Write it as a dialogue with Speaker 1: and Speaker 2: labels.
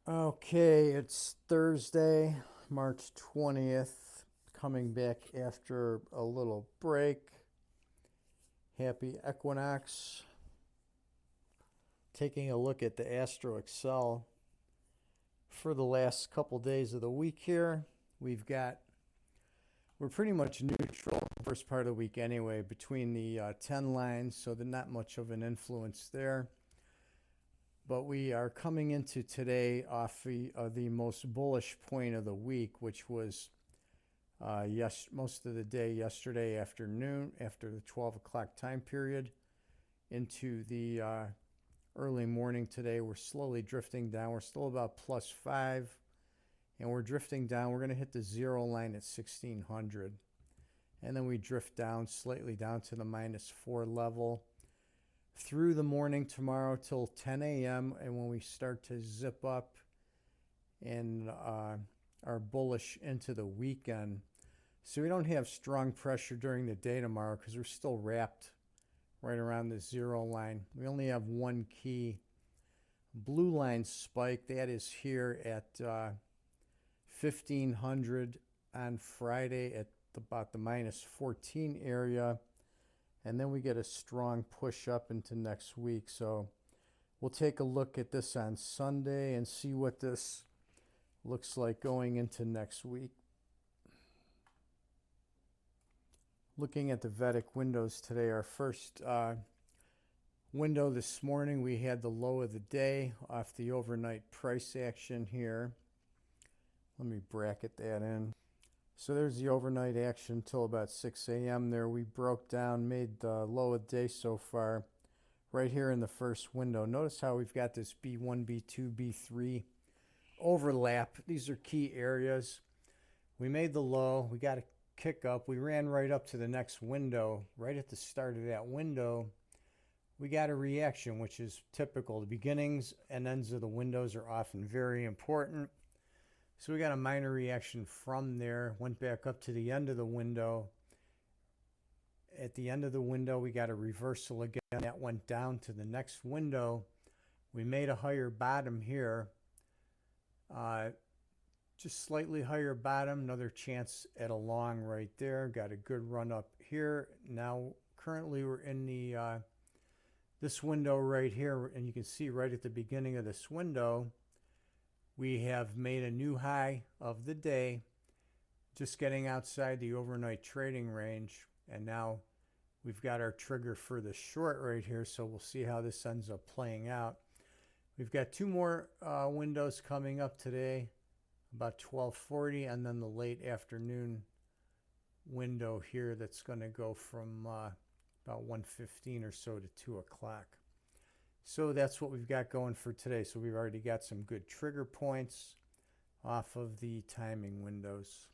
Speaker 1: Okay, it's Thursday, March 20th, coming back after a little break. Happy equinox. Taking a look at the Astro Excel for the last couple days of the week here. We're pretty much neutral the first part of the week anyway, between the 10 lines, so there's not much of an influence there. But we are coming into today off the most bullish point of the week, which was most of the day yesterday afternoon, after the 12 o'clock time period, into the early morning today. We're slowly drifting down. We're still about +5, and we're drifting down. We're going to hit the zero line at 1600, and then we drift down slightly down to the -4 level through the morning tomorrow till 10 a.m. And when we start to zip up and are bullish into the weekend. So we don't have strong pressure during the day tomorrow because we're still wrapped right around the zero line. We only have one key blue line spike. That is here at 1500 on Friday at about the -14 area. And then we get a strong push up into next week. So we'll take a look at this on Sunday and see what this looks like going into next week. Looking at the Vedic windows today, our first window this morning, we had the low of the day off the overnight price action here. Let me bracket that in. So there's the overnight action till about 6 a.m. there. We broke down, made the low of the day so far right here in the first window. Notice how we've got this B1, B2, B3 overlap. These are key areas. We made the low. We got a kick up. We ran right up to the next window. Right at the start of that window, we got a reaction, which is typical. The beginnings and ends of the windows are often very important. So we got a minor reaction from there, went back up to the end of the window. At the end of the window, we got a reversal again. That went down to the next window. We made a higher bottom here. Just slightly higher bottom, another chance at a long right there. Got a good run up here. Now, currently we're in the this window right here, and you can see right at the beginning of this window, we have made a new high of the day, just getting outside the overnight trading range. And now we've got our trigger for the short right here, so we'll see how this ends up playing out. We've got two more windows coming up today, about 12:40, and then the late afternoon window here that's going to go from about 1:15 or so to 2 o'clock. So that's what we've got going for today. So we've already got some good trigger points off of the timing windows.